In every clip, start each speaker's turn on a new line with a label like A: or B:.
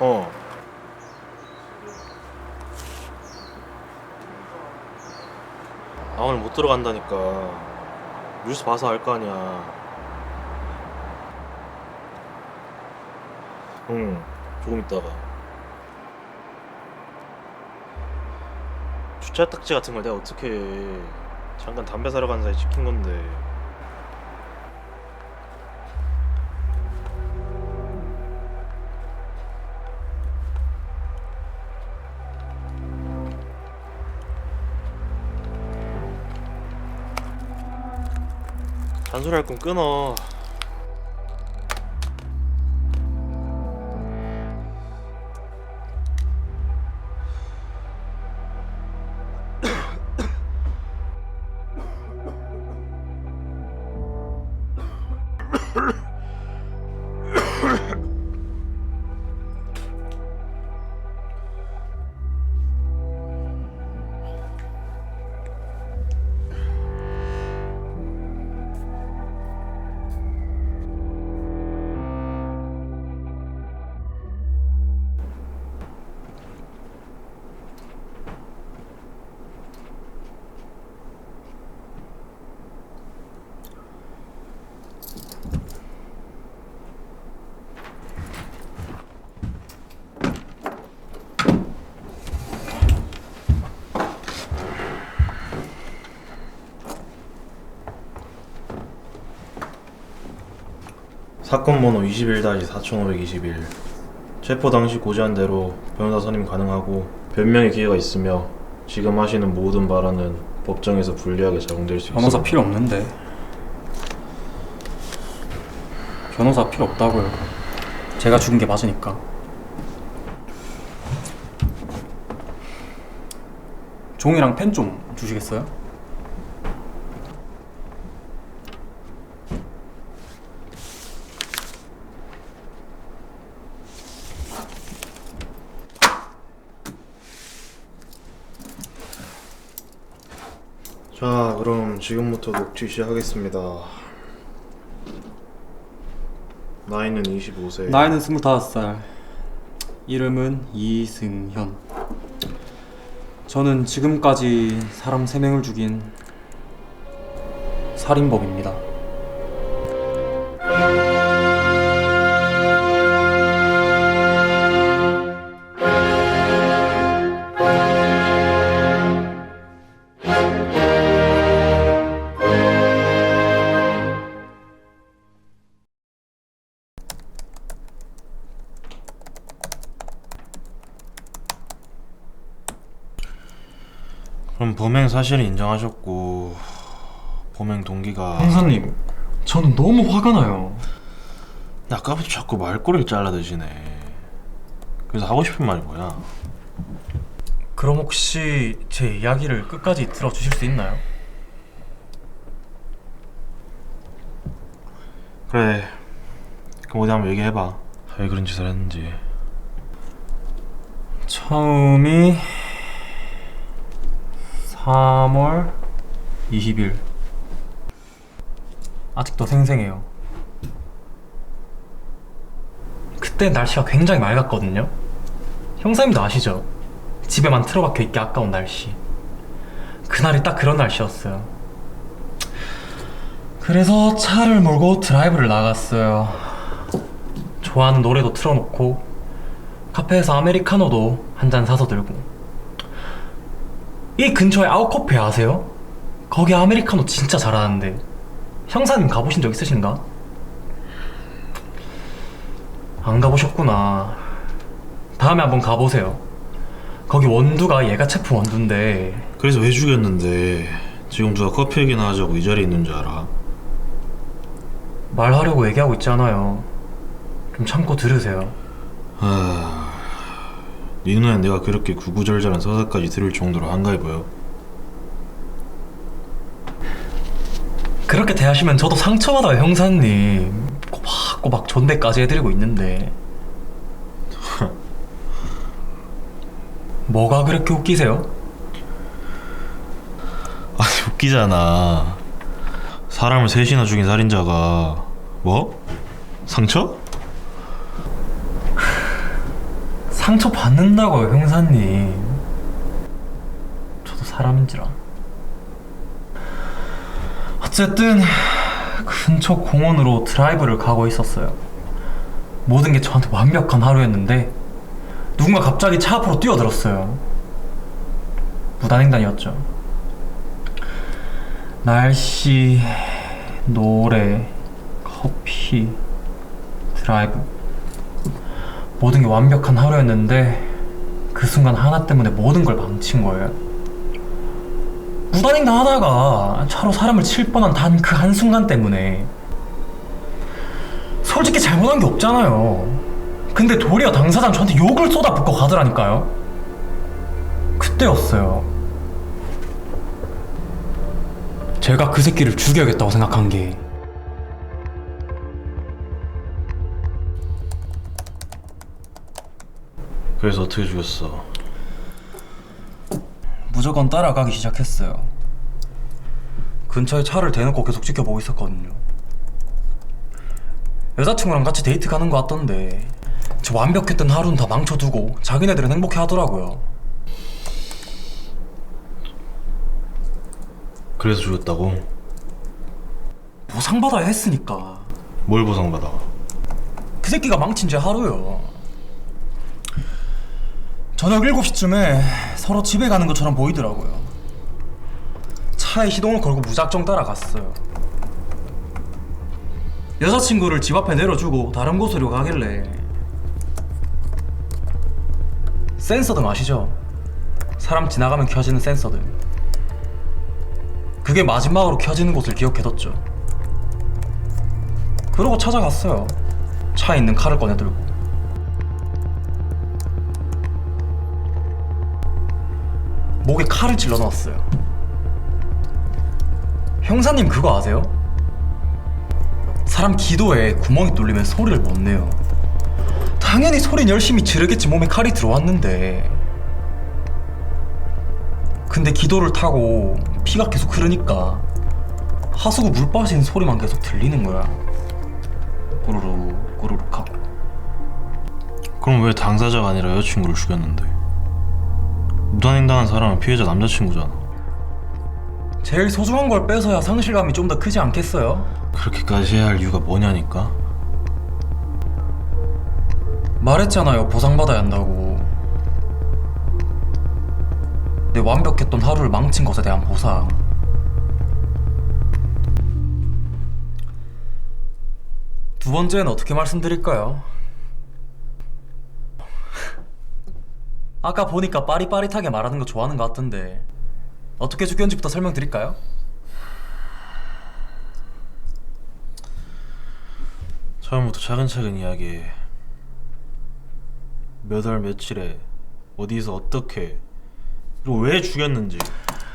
A: 어. 나 오늘 못 들어간다니까. 뉴스 봐서 알 거 아니야. 응, 조금 있다가. 주차 딱지 같은 걸 내가 어떻게 해. 잠깐 담배 사러 간 사이 시킨 건데. 잔소리 할 거면 끊어. 사건 번호 21-4521. 체포 당시 고지한 대로 변호사 선임 가능하고 변명의 기회가 있으며 지금 하시는 모든 발언은 법정에서 불리하게 작용될 수 있습니다.
B: 변호사 필요 없는데. 변호사 필요 없다고요. 제가 죽은 게 맞으니까. 종이랑 펜 좀 주시겠어요?
A: 자, 그럼 지금부터 녹취 시작하겠습니다. 나이는 25세.
B: 나이는 25살. 이름은 이승현. 저는 지금까지 사람 3명을 죽인 살인범입니다.
A: 그럼 범행 사실을 인정하셨고 범행 동기가...
B: 형사님, 저는 너무 화가 나요.
A: 아까부터 자꾸 말꼬리를 잘라드시네. 그래서 하고 싶은 말이 뭐야?
B: 그럼 혹시 제 이야기를 끝까지 들어주실 수 있나요?
A: 그래, 그럼 어디 한번 얘기해봐. 왜 그런 짓을 했는지.
B: 처음이 3월 20일. 아직도 생생해요. 그때 날씨가 굉장히 맑았거든요. 형사님도 아시죠? 집에만 틀어박혀 있기 아까운 날씨. 그날이 딱 그런 날씨였어요. 그래서 차를 몰고 드라이브를 나갔어요. 좋아하는 노래도 틀어놓고 카페에서 아메리카노도 한 잔 사서 들고. 이 근처에 아웃커피 아세요? 거기 아메리카노 진짜 잘하는데. 형사님 가보신 적 있으신가? 안 가보셨구나. 다음에 한번 가보세요. 거기 원두가 얘가 체프 원두인데.
A: 그래서 왜 죽였는데 지금 누가 커피 얘기나 하자고 이 자리에 있는 줄 알아?
B: 말하려고 얘기하고 있잖아요. 좀 참고 들으세요.
A: 네 눈엔 내가 그렇게 구구절절한 서사까지 들을 정도로 한가해 보여?
B: 그렇게 대하시면 저도 상처받아요, 형사님. 꼬박꼬박 존대까지 해드리고 있는데. 뭐가 그렇게 웃기세요?
A: 아니 웃기잖아. 사람을 셋이나 죽인 살인자가 뭐? 상처?
B: 상처 받는다고요, 형사님. 저도 사람인지라. 어쨌든 근처 공원으로 드라이브를 가고 있었어요. 모든 게 저한테 완벽한 하루였는데 누군가 갑자기 차 앞으로 뛰어들었어요. 무단횡단이었죠. 날씨, 노래, 커피, 드라이브, 모든 게 완벽한 하루였는데 그 순간 하나 때문에 모든 걸 망친 거예요. 무단횡단 하다가 차로 사람을 칠 뻔한 단 그 한순간 때문에. 솔직히 잘못한 게 없잖아요. 근데 도리어 당사자는 저한테 욕을 쏟아붓고 가더라니까요. 그때였어요. 제가 그 새끼를 죽여야겠다고 생각한 게.
A: 그래서 어떻게 죽였어?
B: 무조건 따라가기 시작했어요. 근처에 차를 대놓고 계속 지켜보고 있었거든요. 여자친구랑 같이 데이트 가는 거 같던데 저 완벽했던 하루는 다 망쳐두고 자기네들은 행복해 하더라고요.
A: 그래서 죽였다고?
B: 보상받아야 했으니까.
A: 뭘 보상받아?
B: 그 새끼가 망친 제 하루요. 저녁 7시쯤에 서로 집에 가는 것처럼 보이더라고요. 차에 시동을 걸고 무작정 따라갔어요. 여자친구를 집 앞에 내려주고 다른 곳으로 가길래 센서등 아시죠? 사람 지나가면 켜지는 센서등. 그게 마지막으로 켜지는 곳을 기억해뒀죠. 그러고 찾아갔어요. 차에 있는 칼을 꺼내들고. 목에 칼을 찔러 넣었어요. 형사님 그거 아세요? 사람 기도에 구멍이 뚫리면 소리를 못 내요. 당연히 소리는 열심히 지르겠지. 몸에 칼이 들어왔는데. 근데 기도를 타고 피가 계속 흐르니까 하수구 물 빠지는 소리만 계속 들리는 거야. 꼬르륵 꼬르륵 하고.
A: 그럼 왜 당사자가 아니라 여자친구를 죽였는데? 무단횡단한 사람은 피해자 남자친구잖아.
B: 제일 소중한 걸 뺏어야 상실감이 좀 더 크지 않겠어요?
A: 그렇게까지 해야 할 이유가 뭐냐니까?
B: 말했잖아요. 보상받아야 한다고. 내 완벽했던 하루를 망친 것에 대한 보상. 두 번째는 어떻게 말씀드릴까요? 아까 보니까 빠릿빠릿하게 말하는 거 좋아하는 것 같던데 어떻게 죽였는지부터 설명드릴까요?
A: 처음부터 차근차근 이야기해. 몇 월 며칠에 어디서 어떻게 그리고 왜 죽였는지.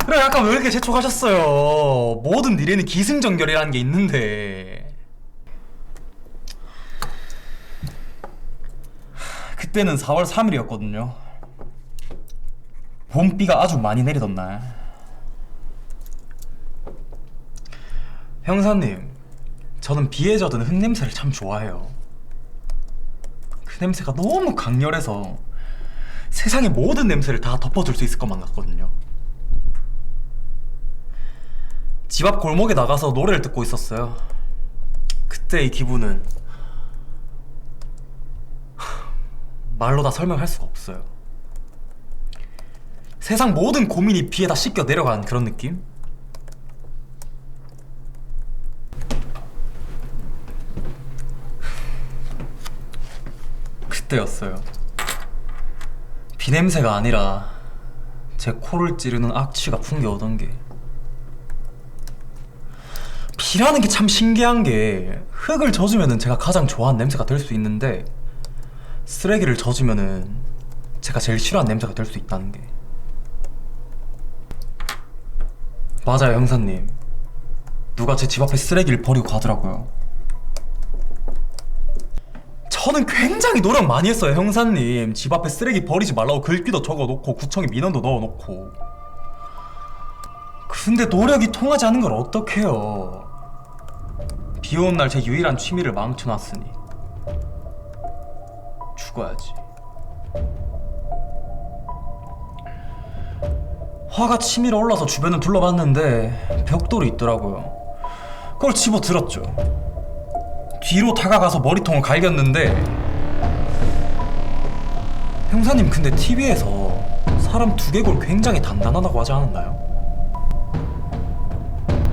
B: 그래, 약간 왜 이렇게 재촉하셨어요? 모든 일에는 기승전결이라는 게 있는데. 그때는 4월 3일이었거든요. 봄비가 아주 많이 내리던 날. 형사님, 저는 비에 젖은 흙냄새를 참 좋아해요. 그 냄새가 너무 강렬해서 세상의 모든 냄새를 다 덮어줄 수 있을 것만 같거든요. 집 앞 골목에 나가서 노래를 듣고 있었어요. 그때 이 기분은 말로 다 설명할 수가 없어요. 세상 모든 고민이 비에 다 씻겨 내려간 그런 느낌? 그때였어요. 비 냄새가 아니라 제 코를 찌르는 악취가 풍겨오던 게. 비라는 게 참 신기한 게 흙을 젖으면은 제가 가장 좋아하는 냄새가 될 수 있는데 쓰레기를 젖으면은 제가 제일 싫어하는 냄새가 될 수 있다는 게. 맞아요, 형사님. 누가 제 집 앞에 쓰레기를 버리고 가더라고요. 저는 굉장히 노력 많이 했어요, 형사님. 집 앞에 쓰레기 버리지 말라고 글귀도 적어놓고 구청에 민원도 넣어놓고. 근데 노력이 통하지 않은 걸 어떡해요. 비 오는 날 제 유일한 취미를 망쳐놨으니 죽어야지. 화가 치밀어 올라서 주변을 둘러봤는데 벽돌이 있더라고요. 그걸 집어 들었죠. 뒤로 다가가서 머리통을 갈겼는데, 형사님 근데 TV에서 사람 두개골 굉장히 단단하다고 하지 않았나요?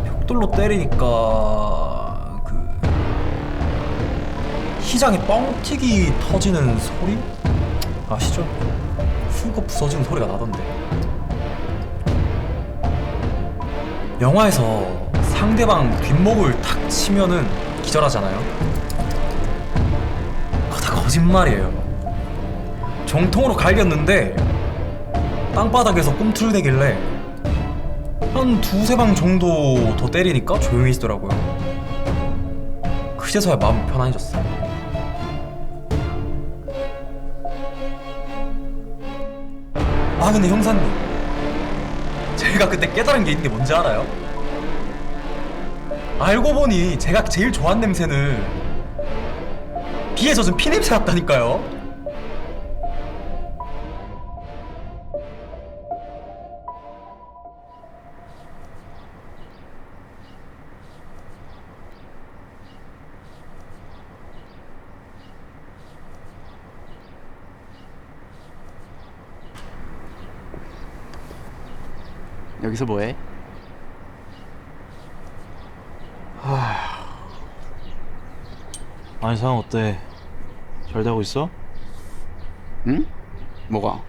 B: 벽돌로 때리니까 그 희장에 뻥튀기 터지는 소리? 아시죠? 훅 부서지는 소리가 나던데. 영화에서 상대방 뒷목을 탁 치면은 기절하잖아요. 그거 다 거짓말이에요. 정통으로 갈겼는데 땅바닥에서 꿈틀대길래 한 두세 방 정도 더 때리니까 조용해지더라고요. 그제서야 마음 편안해졌어요. 아 근데 형사님, 제가 그때 깨달은 게 있는 게 뭔지 알아요? 알고 보니 제가 제일 좋아하는 냄새는 비에 젖은 피냄새 같다니까요.
C: 여기서 뭐해?
A: 아니 상황 어때? 잘 되고 있어?
C: 응? 뭐가?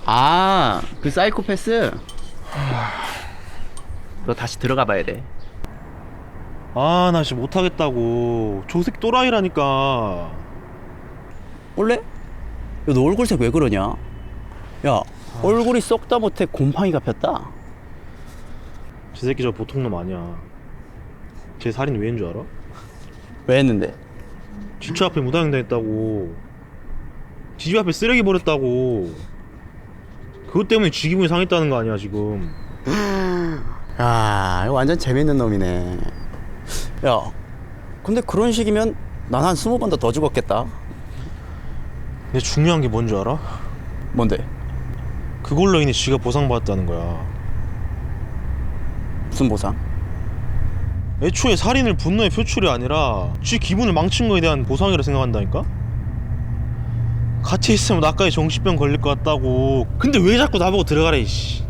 C: 아, 그 사이코패스? 너 다시 들어가 봐야 돼.
A: 아 나 진짜 못하겠다고. 저 새끼 또라이라니까.
C: 원래? 야, 너 얼굴색 왜 그러냐? 야, 얼굴이 썩다 못해 곰팡이가 폈다.
A: 저 새끼 저 보통 놈 아니야. 쟤 살인 왜인 줄 알아?
C: 왜 했는데?
A: 지치 앞에 무단횡단했다고. 지집 앞에 쓰레기 버렸다고. 그것 때문에 지 기분이 상했다는 거 아니야 지금.
C: 야, 이거 완전 재밌는 놈이네. 야, 근데 그런 식이면 난 한 20번 더 죽었겠다.
A: 근데 중요한 게 뭔 줄 알아?
C: 뭔데?
A: 그걸로 인해 지가 보상받았다는 거야.
C: 무슨 보상?
A: 애초에 살인을 분노의 표출이 아니라 지 기분을 망친 거에 대한 보상이라 생각한다니까? 같이 있으면 나까지 정신병 걸릴 것 같다고. 근데 왜 자꾸 나보고 들어가래 이씨.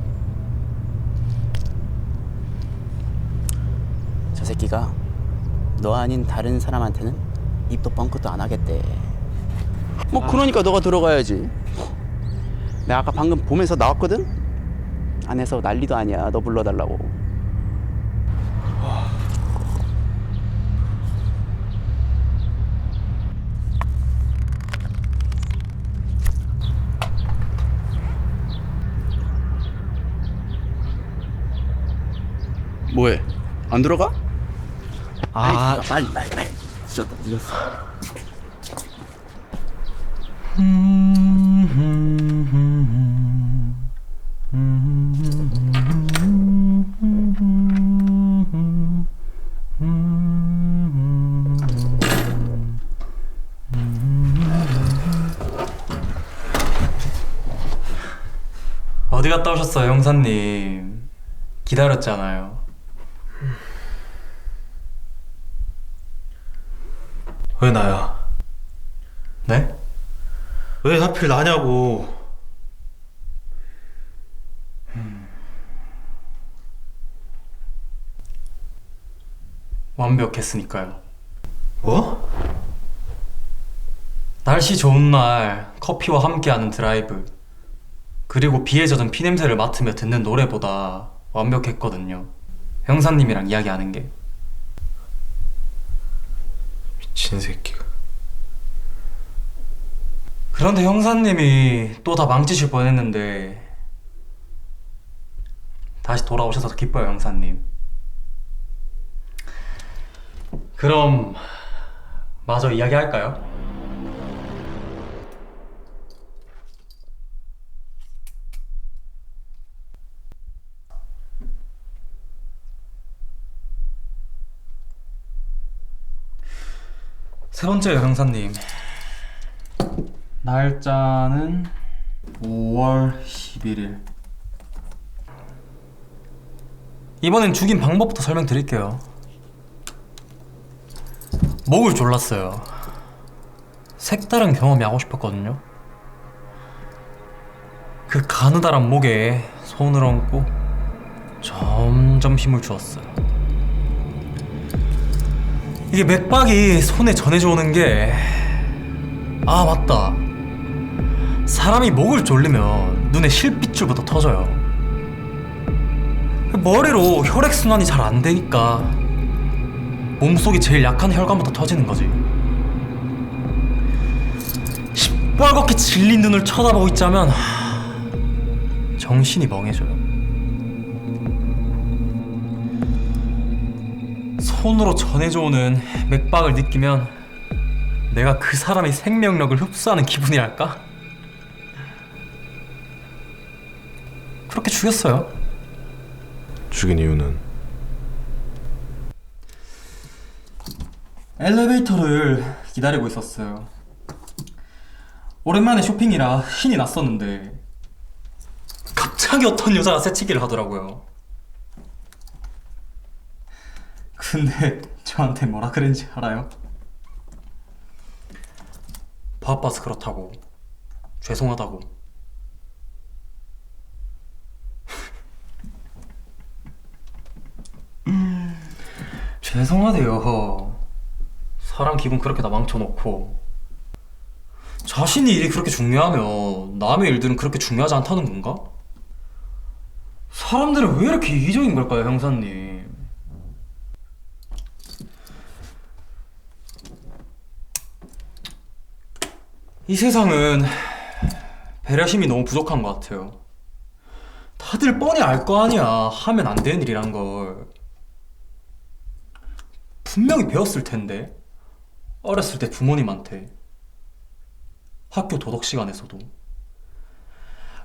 C: 저 새끼가 너 아닌 다른 사람한테는 입도 뻥끗도 안 하겠대. 뭐 그러니까 너가 들어가야지. 내가 아까 방금 봄에서 나왔거든? 안에서 난리도 아니야. 너 불러달라고. 뭐해? 안 들어가?
A: 아,
C: 빨리. 늦었다, 늦었어.
B: 어디 갔다 오셨어요, 형사님? 기다렸잖아요.
A: 왜 나야?
B: 네?
A: 왜 하필 나냐고.
B: 완벽했으니까요.
A: 뭐?
B: 날씨 좋은 날 커피와 함께하는 드라이브, 그리고 비에 젖은 피냄새를 맡으며 듣는 노래보다 완벽했거든요. 형사님이랑 이야기하는 게.
A: 미친 새끼가.
B: 그런데 형사님이 또 다 망치실 뻔했는데 다시 돌아오셔서 기뻐요, 형사님. 그럼 마저 이야기할까요? 세 번째요, 형사님. 날짜는 5월 11일. 이번엔 죽인 방법부터 설명드릴게요. 목을 졸랐어요. 색다른 경험이 하고 싶었거든요. 그 가느다란 목에 손을 얹고 점점 힘을 주었어요. 이게 맥박이 손에 전해져 오는 게, 아 맞다, 사람이 목을 졸리면 눈에 실핏줄부터 터져요. 머리로 혈액순환이 잘 안 되니까 몸속이 제일 약한 혈관부터 터지는 거지. 시뻘겋게 질린 눈을 쳐다보고 있자면 정신이 멍해져요. 손으로 전해져 오는 맥박을 느끼면 내가 그 사람의 생명력을 흡수하는 기분이랄까? 그렇게 죽였어요.
A: 죽인 이유는?
B: 엘리베이터를 기다리고 있었어요. 오랜만에 쇼핑이라 신이 났었는데 갑자기 어떤 여자가 새치기를 하더라고요. 근데 저한테 뭐라 그랬는지 알아요? 바빠서 그렇다고, 죄송하다고. 죄송하대요. 사람 기분 그렇게 다 망쳐놓고. 자신의 일이 그렇게 중요하면 남의 일들은 그렇게 중요하지 않다는 건가? 사람들은 왜 이렇게 이기적인 걸까요, 형사님? 이 세상은 배려심이 너무 부족한 것 같아요. 다들 뻔히 알 거 아니야, 하면 안 되는 일이란 걸. 분명히 배웠을 텐데, 어렸을 때 부모님한테, 학교 도덕 시간에서도.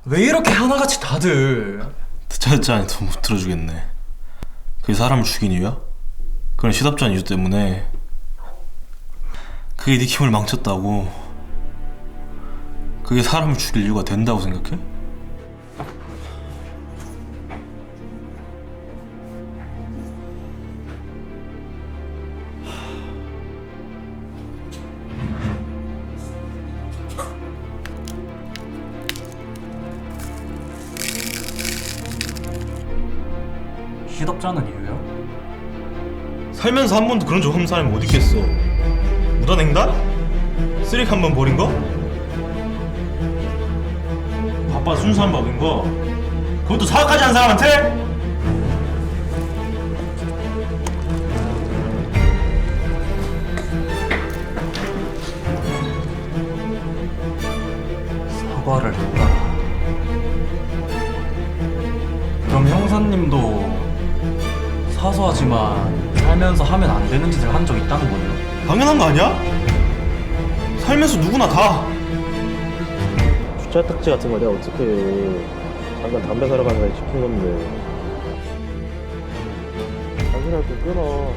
B: 왜 이렇게 하나같이 다들.
A: 듣자 듣자니 더 못 들어주겠네. 그게 사람을 죽인 이유야? 그런 시덥지 않은 이유 때문에. 그게 네 힘을 망쳤다고. 그게 사람을 죽일 이유가 된다고 생각해?
B: 시덥지 않은 이유요?
A: 살면서 한 번도 그런 적 없는 사람이 어디 있겠어. 무단횡단? 쓰레기 한 번 버린 거? 바빠 순수한 법인 거? 그것도 사과까지 한 사람한테?
B: 사과를 했다. 그럼 형사님도 사소하지만 살면서 하면 안 되는 짓을 한 적 있다는 거네요?
A: 당연한 거 아니야? 살면서 누구나 다.
D: 주차 딱지 같은 거 내가 어떻게 해. 잠깐 담배 사러 가는 날 시킨 건데. 당신이라도 좀 끊어.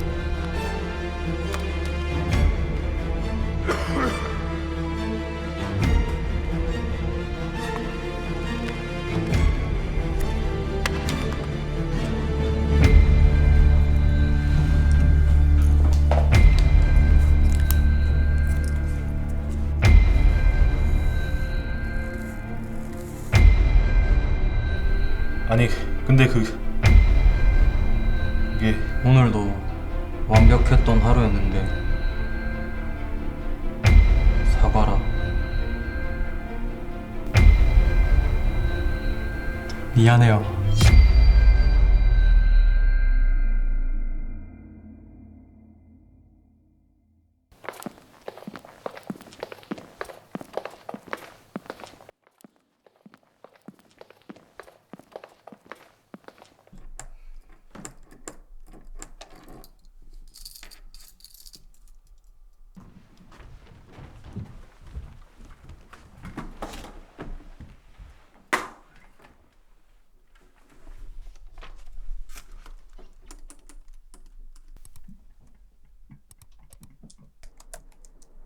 A: 아니 근데 그게
B: 오늘도 완벽했던 하루였는데 사과라. 미안해요.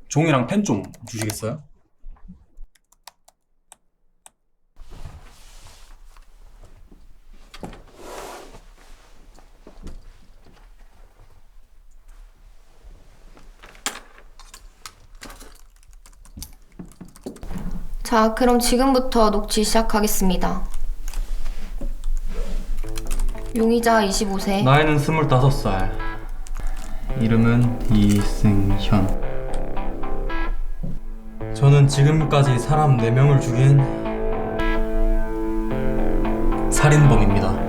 B: 종이랑 펜 좀 주시겠어요?
E: 자, 그럼 지금부터 녹취 시작하겠습니다. 용의자 25세.
B: 나이는 25살. 이름은 이승현. 저는 지금까지 사람 4명을 죽인 살인범입니다.